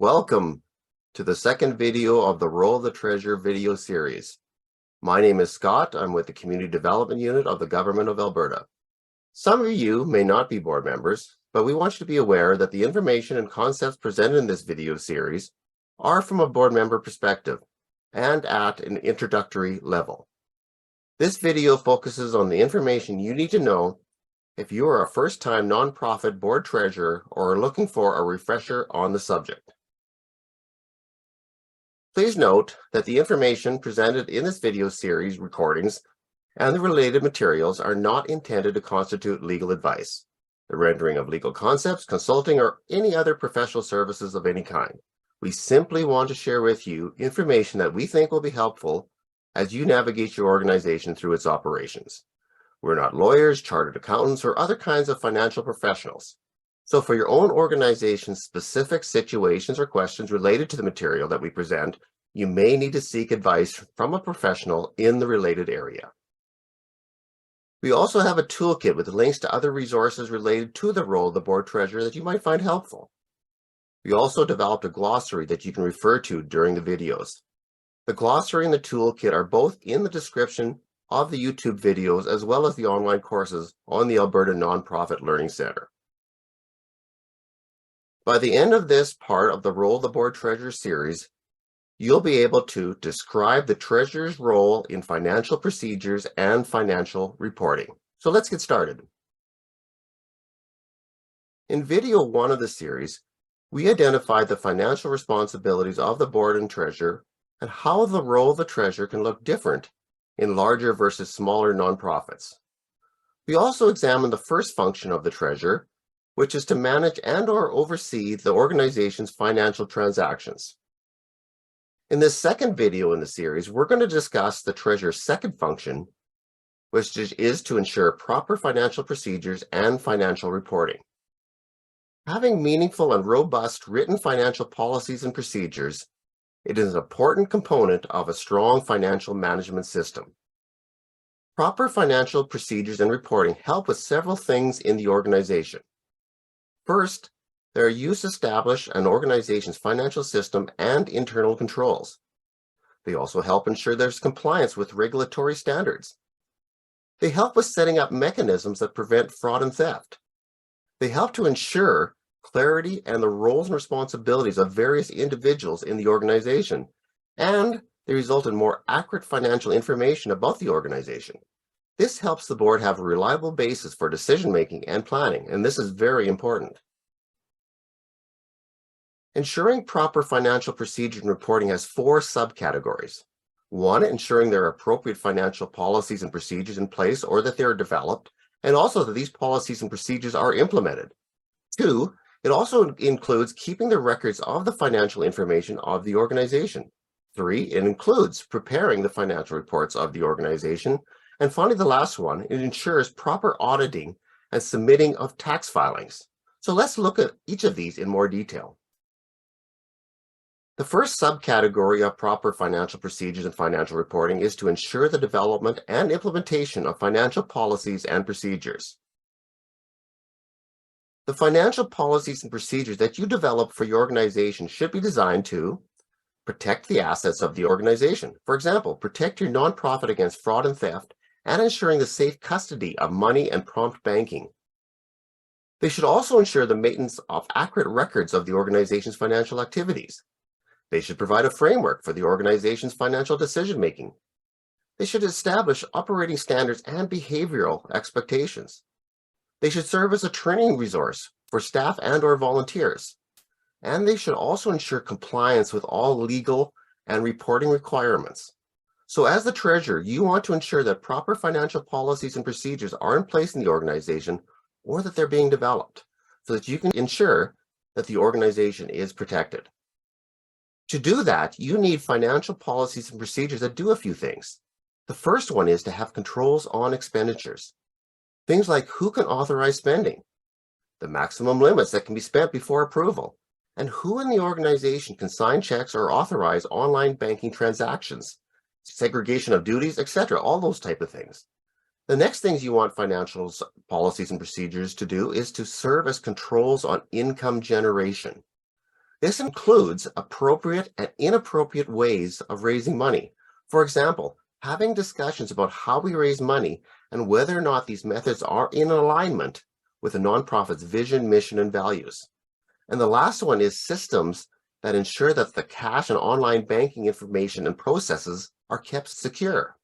Welcome to the second video of the Role of the Treasurer video series. My name is Scott. I'm with the Community Development Unit of the Government of Alberta. Some of you may not be board members, but we want you to be aware that the information and concepts presented in this video series are from a board member perspective and at an introductory level. This video focuses on the information you need to know if you are a first-time nonprofit board treasurer or are looking for a refresher on the subject. Please note that the information presented in this video series recordings and the related materials are not intended to constitute legal advice, the rendering of legal concepts, consulting, or any other professional services of any kind. We simply want to share with you information that we think will be helpful as you navigate your organization through its operations. We're not lawyers, chartered accountants, or other kinds of financial professionals. So for your own organization's specific situations or questions related to the material that we present, you may need to seek advice from a professional in the related area. We also have a toolkit with links to other resources related to the role of the board treasurer that you might find helpful. We also developed a glossary that you can refer to during the videos. The glossary and the toolkit are both in the description of the YouTube videos as well as the online courses on the Alberta Nonprofit Learning Center. By the end of this part of the Role of the Board Treasurer series, you'll be able to describe the treasurer's role in financial procedures and financial reporting. So let's get started. In video 1 of the series, we identified the financial responsibilities of the board and treasurer and how the role of the treasurer can look different in larger versus smaller nonprofits. We also examined the first function of the treasurer, which is to manage and/or oversee the organization's financial transactions. In this second video in the series, we're going to discuss the treasurer's second function, which is to ensure proper financial procedures and financial reporting. Having meaningful and robust written financial policies and procedures, it is an important component of a strong financial management system. Proper financial procedures and reporting help with several things in the organization. First, they are used to establish an organization's financial system and internal controls. They also help ensure there's compliance with regulatory standards. They help with setting up mechanisms that prevent fraud and theft. They help to ensure clarity and the roles and responsibilities of various individuals in the organization, and they result in more accurate financial information about the organization. This helps the board have a reliable basis for decision-making and planning, and this is very important. Ensuring proper financial procedure and reporting has 4 subcategories. 1, ensuring there are appropriate financial policies and procedures in place or that they are developed, and also that these policies and procedures are implemented. 2, it also includes keeping the records of the financial information of the organization. 3, it includes preparing the financial reports of the organization. And finally, the last one, it ensures proper auditing and submitting of tax filings. So let's look at each of these in more detail. The first subcategory of proper financial procedures and financial reporting is to ensure the development and implementation of financial policies and procedures. The financial policies and procedures that you develop for your organization should be designed to protect the assets of the organization. For example, protect your nonprofit against fraud and theft and ensuring the safe custody of money and prompt banking. They should also ensure the maintenance of accurate records of the organization's financial activities. They should provide a framework for the organization's financial decision-making. They should establish operating standards and behavioral expectations. They should serve as a training resource for staff and/or volunteers. And they should also ensure compliance with all legal and reporting requirements. So as the treasurer, you want to ensure that proper financial policies and procedures are in place in the organization or that they're being developed so that you can ensure that the organization is protected. To do that, you need financial policies and procedures that do a few things. The first one is to have controls on expenditures. Things like who can authorize spending, the maximum limits that can be spent before approval, and who in the organization can sign checks or authorize online banking transactions, segregation of duties, etc., all those type of things. The next things you want financial policies and procedures to do is to serve as controls on income generation. This includes appropriate and inappropriate ways of raising money. For example, having discussions about how we raise money and whether or not these methods are in alignment with a nonprofit's vision, mission, and values. And the last one is systems that ensure that the cash and online banking information and processes are kept secure.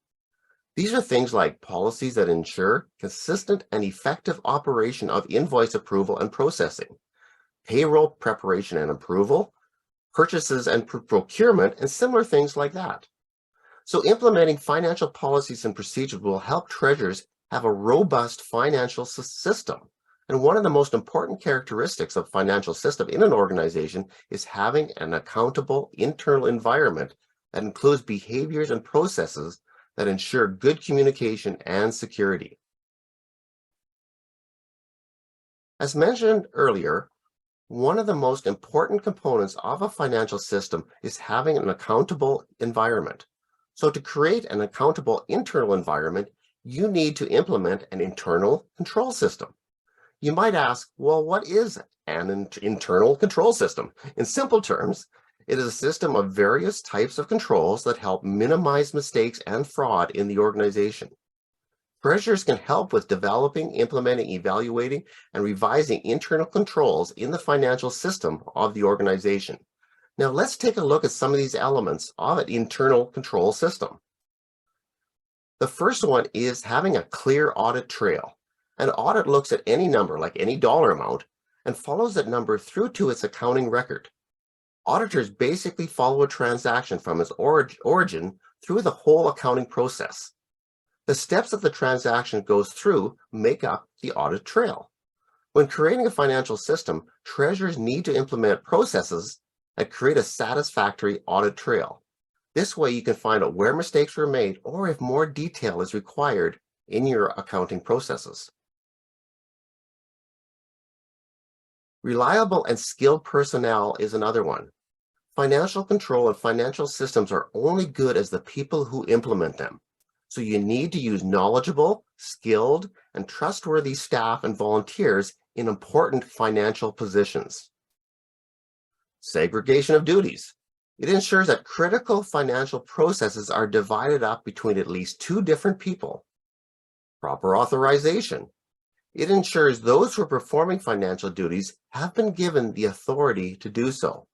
These are things like policies that ensure consistent and effective operation of invoice approval and processing, payroll preparation and approval, purchases and procurement, and similar things like that. So implementing financial policies and procedures will help treasurers have a robust financial system. And one of the most important characteristics of financial system in an organization is having an accountable internal environment that includes behaviors and processes that ensure good communication and security. As mentioned earlier, one of the most important components of a financial system is having an accountable environment. So to create an accountable internal environment, you need to implement an internal control system. You might ask, well, what is an internal control system? In simple terms, it is a system of various types of controls that help minimize mistakes and fraud in the organization. Treasurers can help with developing, implementing, evaluating, and revising internal controls in the financial system of the organization. Now let's take a look at some of these elements of an internal control system. The first one is having a clear audit trail. An audit looks at any number, like any dollar amount, and follows that number through to its accounting record. Auditors basically follow a transaction from its origin through the whole accounting process. The steps that the transaction goes through make up the audit trail. When creating a financial system, treasurers need to implement processes that create a satisfactory audit trail. This way you can find out where mistakes were made or if more detail is required in your accounting processes. Reliable and skilled personnel is another one. Financial control and financial systems are only good as the people who implement them. So you need to use knowledgeable, skilled, and trustworthy staff and volunteers in important financial positions. Segregation of duties. It ensures that critical financial processes are divided up between at least two different people. Proper authorization. It ensures those who are performing financial duties have been given the authority to do so.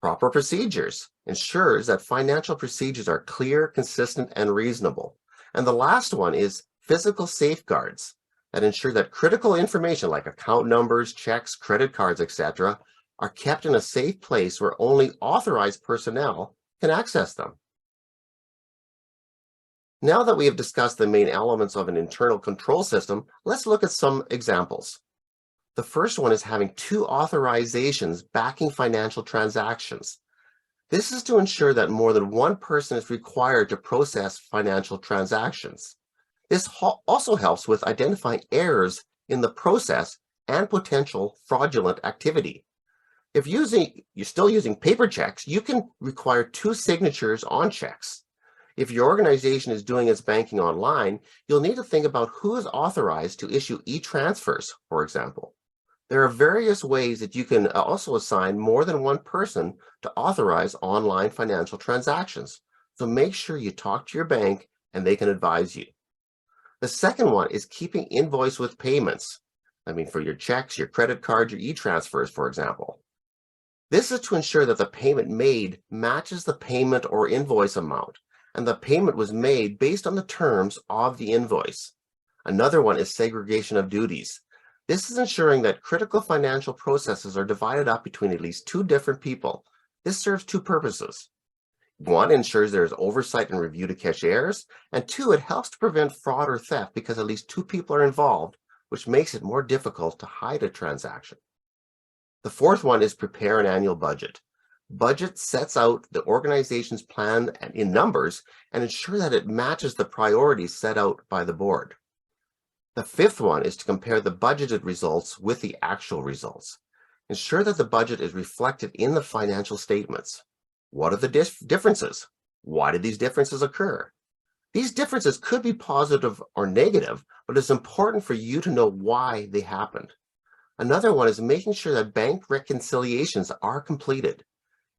Proper procedures ensures that financial procedures are clear, consistent, and reasonable. And the last one is physical safeguards that ensure that critical information like account numbers, checks, credit cards, etc., are kept in a safe place where only authorized personnel can access them. Now that we have discussed the main elements of an internal control system, let's look at some examples. The first one is having two authorizations backing financial transactions. This is to ensure that more than one person is required to process financial transactions. This also helps with identifying errors in the process and potential fraudulent activity. If you're still using paper checks, you can require two signatures on checks. If your organization is doing its banking online, you'll need to think about who is authorized to issue e-transfers, for example. There are various ways that you can also assign more than one person to authorize online financial transactions. So make sure you talk to your bank and they can advise you. The second one is keeping invoice with payments. For your checks, your credit cards, your e-transfers, for example. This is to ensure that the payment made matches the payment or invoice amount, and the payment was made based on the terms of the invoice. Another one is segregation of duties. This is ensuring that critical financial processes are divided up between at least two different people. This serves two purposes. One, ensures there is oversight and review to catch errors, and two, it helps to prevent fraud or theft because at least two people are involved, which makes it more difficult to hide a transaction. The fourth one is prepare an annual budget. Budget sets out the organization's plan in numbers and ensure that it matches the priorities set out by the board. The fifth one is to compare the budgeted results with the actual results. Ensure that the budget is reflected in the financial statements. What are the differences? Why did these differences occur? These differences could be positive or negative, but it's important for you to know why they happened. Another one is making sure that bank reconciliations are completed.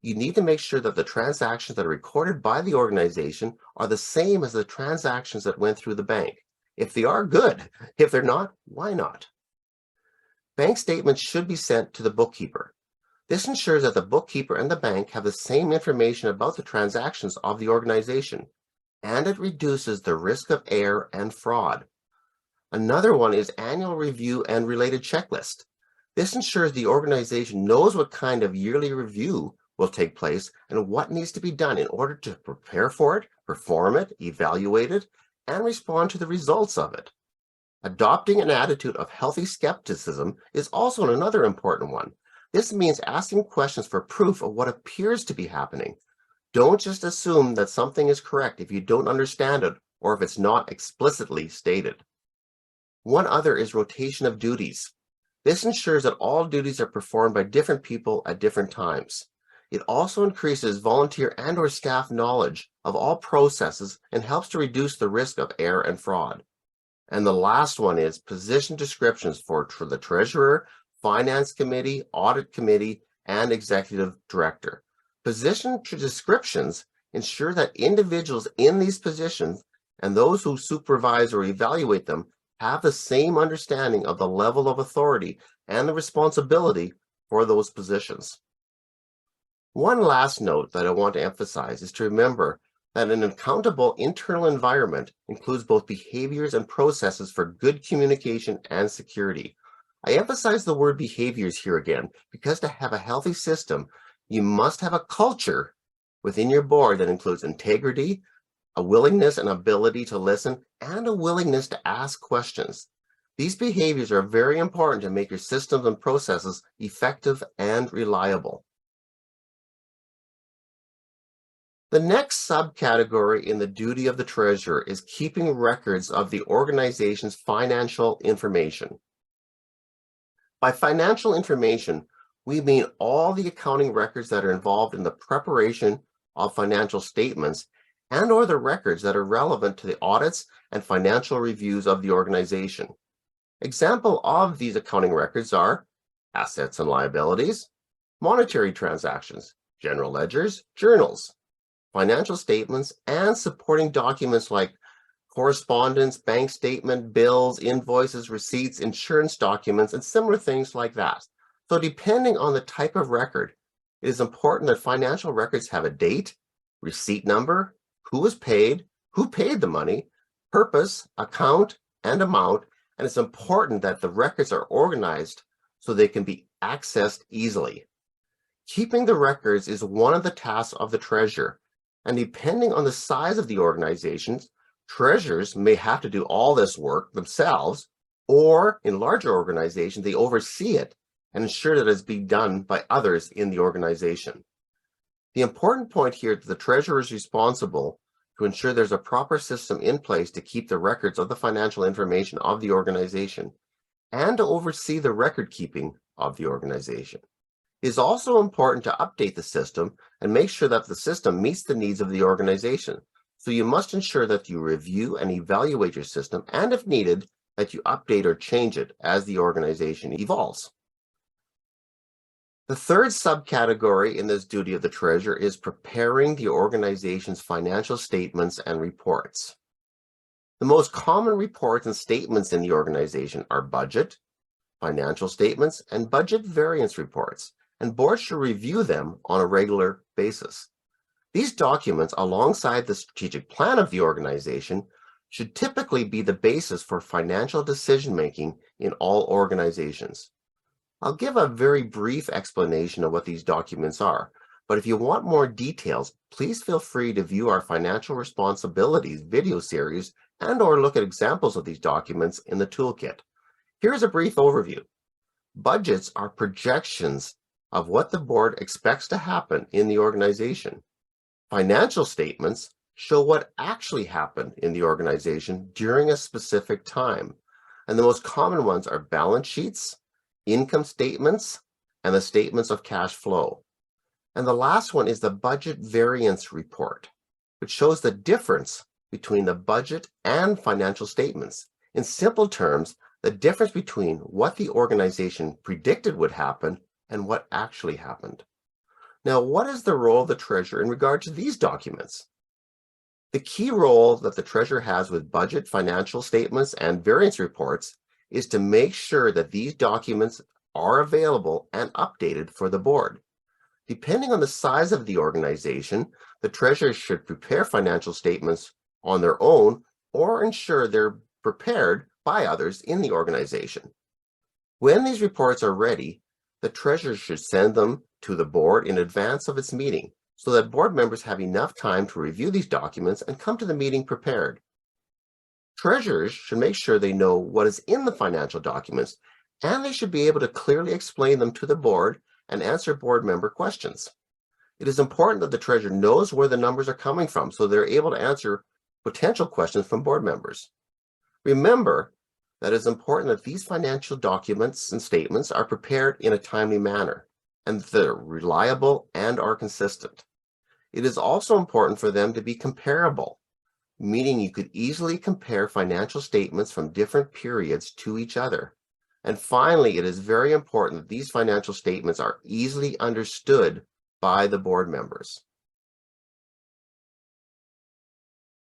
You need to make sure that the transactions that are recorded by the organization are the same as the transactions that went through the bank. If they are, good. If they're not, why not? Bank statements should be sent to the bookkeeper. This ensures that the bookkeeper and the bank have the same information about the transactions of the organization, and it reduces the risk of error and fraud. Another one is annual review and related checklist. This ensures the organization knows what kind of yearly review will take place and what needs to be done in order to prepare for it, perform it, evaluate it, and respond to the results of it. Adopting an attitude of healthy skepticism is also another important one. This means asking questions for proof of what appears to be happening. Don't just assume that something is correct if you don't understand it or if it's not explicitly stated. One other is rotation of duties. This ensures that all duties are performed by different people at different times. It also increases volunteer and/or staff knowledge of all processes and helps to reduce the risk of error and fraud. And the last one is position descriptions for the treasurer, finance committee, audit committee, and executive director. Position descriptions ensure that individuals in these positions and those who supervise or evaluate them have the same understanding of the level of authority and the responsibility for those positions. One last note that I want to emphasize is to remember that an accountable internal environment includes both behaviors and processes for good communication and security. I emphasize the word behaviors here again because to have a healthy system, you must have a culture within your board that includes integrity, a willingness and ability to listen, and a willingness to ask questions. These behaviors are very important to make your systems and processes effective and reliable. The next subcategory in the duty of the treasurer is keeping records of the organization's financial information. By financial information, we mean all the accounting records that are involved in the preparation of financial statements and/or the records that are relevant to the audits and financial reviews of the organization. Example of these accounting records are assets and liabilities, monetary transactions, general ledgers, journals, financial statements, and supporting documents like correspondence, bank statement, bills, invoices, receipts, insurance documents, and similar things like that. So depending on the type of record, it is important that financial records have a date, receipt number, who was paid, who paid the money, purpose, account, and amount, and it's important that the records are organized so they can be accessed easily. Keeping the records is one of the tasks of the treasurer, and depending on the size of the organizations, treasurers may have to do all this work themselves, or in larger organizations, they oversee it and ensure that it's being done by others in the organization. The important point here is that the treasurer is responsible to ensure there's a proper system in place to keep the records of the financial information of the organization and to oversee the record keeping of the organization. It is also important to update the system and make sure that the system meets the needs of the organization. So you must ensure that you review and evaluate your system, and if needed, that you update or change it as the organization evolves. The third subcategory in this duty of the treasurer is preparing the organization's financial statements and reports. The most common reports and statements in the organization are budget, financial statements, and budget variance reports, and boards should review them on a regular basis. These documents, alongside the strategic plan of the organization, should typically be the basis for financial decision-making in all organizations. I'll give a very brief explanation of what these documents are, but if you want more details, please feel free to view our financial responsibilities video series and/or look at examples of these documents in the toolkit. Here's a brief overview. Budgets are projections of what the board expects to happen in the organization. Financial statements show what actually happened in the organization during a specific time, and the most common ones are balance sheets, income statements, and the statements of cash flow. And the last one is the budget variance report, which shows the difference between the budget and financial statements. In simple terms, the difference between what the organization predicted would happen and what actually happened. Now, what is the role of the treasurer in regard to these documents? The key role that the treasurer has with budget, financial statements, and variance reports is to make sure that these documents are available and updated for the board. Depending on the size of the organization, the treasurer should prepare financial statements on their own or ensure they're prepared by others in the organization. When these reports are ready, the treasurer should send them to the board in advance of its meeting so that board members have enough time to review these documents and come to the meeting prepared. Treasurers should make sure they know what is in the financial documents, and they should be able to clearly explain them to the board and answer board member questions. It is important that the treasurer knows where the numbers are coming from so they're able to answer potential questions from board members. Remember that it's important that these financial documents and statements are prepared in a timely manner and that they're reliable and are consistent. It is also important for them to be comparable, meaning you could easily compare financial statements from different periods to each other. And finally, it is very important that these financial statements are easily understood by the board members.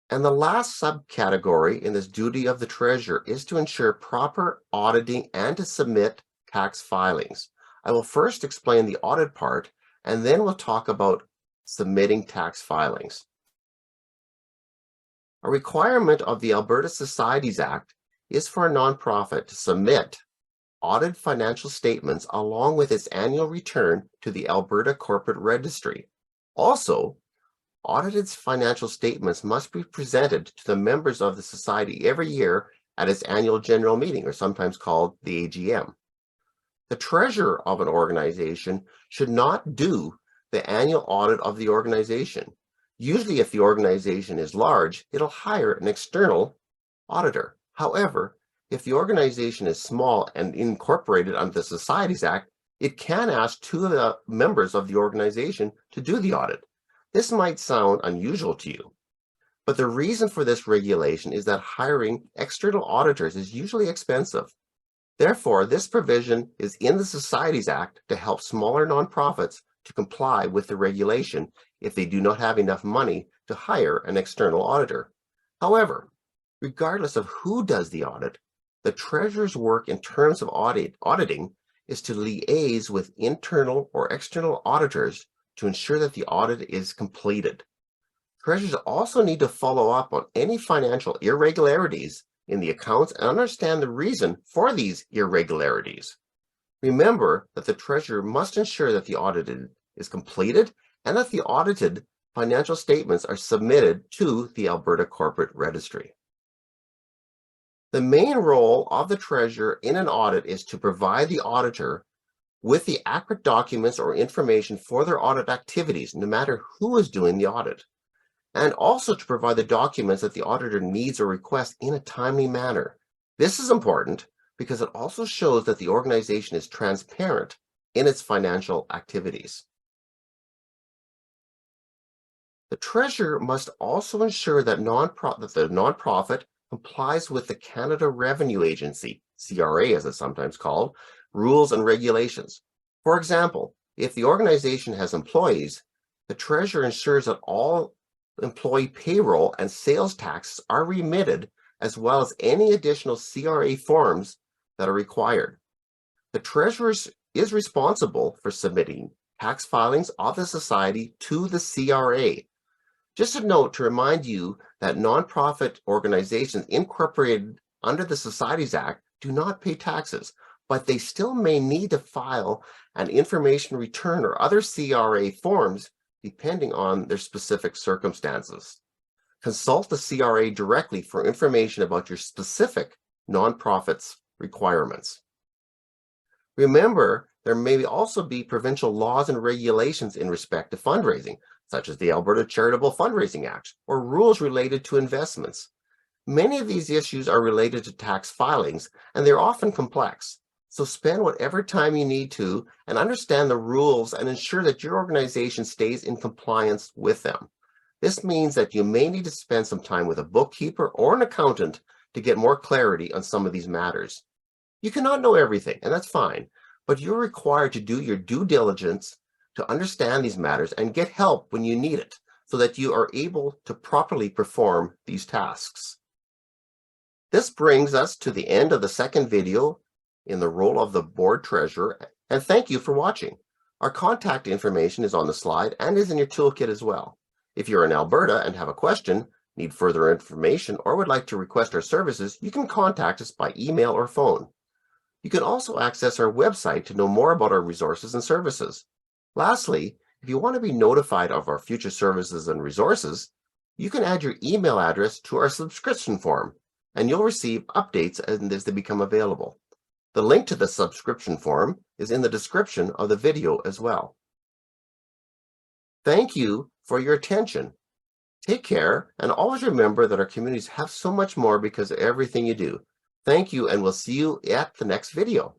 And the last subcategory in this duty of the treasurer is to ensure proper auditing and to submit tax filings. I will first explain the audit part, and then we'll talk about submitting tax filings. A requirement of the Alberta Societies Act is for a nonprofit to submit audited financial statements along with its annual return to the Alberta Corporate Registry. Also, audited financial statements must be presented to the members of the society every year at its annual general meeting, or sometimes called the AGM. The treasurer of an organization should not do the annual audit of the organization. Usually, if the organization is large, it'll hire an external auditor. However, if the organization is small and incorporated under the Societies Act, it can ask two of the members of the organization to do the audit. This might sound unusual to you, but the reason for this regulation is that hiring external auditors is usually expensive. Therefore, this provision is in the Societies Act to help smaller nonprofits to comply with the regulation if they do not have enough money to hire an external auditor. However, regardless of who does the audit, the treasurer's work in terms of auditing is to liaise with internal or external auditors to ensure that the audit is completed. Treasurers also need to follow up on any financial irregularities in the accounts and understand the reason for these irregularities. Remember that the treasurer must ensure that the audit is completed and that the audited financial statements are submitted to the Alberta Corporate Registry. The main role of the treasurer in an audit is to provide the auditor with the accurate documents or information for their audit activities, no matter who is doing the audit, and also to provide the documents that the auditor needs or requests in a timely manner. This is important because it also shows that the organization is transparent in its financial activities. The treasurer must also ensure that the nonprofit complies with the Canada Revenue Agency, CRA as it's sometimes called, rules and regulations. For example, if the organization has employees, the treasurer ensures that all employee payroll and sales taxes are remitted, as well as any additional CRA forms that are required. The treasurer is responsible for submitting tax filings of the society to the CRA. Just a note to remind you that nonprofit organizations incorporated under the Societies Act do not pay taxes, but they still may need to file an information return or other CRA forms depending on their specific circumstances. Consult the CRA directly for information about your specific nonprofit's requirements. Remember, there may also be provincial laws and regulations in respect to fundraising, such as the Alberta Charitable Fundraising Act, or rules related to investments. Many of these issues are related to tax filings, and they're often complex. So spend whatever time you need to and understand the rules and ensure that your organization stays in compliance with them. This means that you may need to spend some time with a bookkeeper or an accountant to get more clarity on some of these matters. You cannot know everything, and that's fine, but you're required to do your due diligence to understand these matters and get help when you need it so that you are able to properly perform these tasks. This brings us to the end of the second video in the role of the board treasurer, and thank you for watching. Our contact information is on the slide and is in your toolkit as well. If you're in Alberta and have a question, need further information, or would like to request our services, you can contact us by email or phone. You can also access our website to know more about our resources and services. Lastly, if you want to be notified of our future services and resources, you can add your email address to our subscription form, and you'll receive updates as they become available. The link to the subscription form is in the description of the video as well. Thank you for your attention. Take care, and always remember that our communities have so much more because of everything you do. Thank you, and we'll see you at the next video.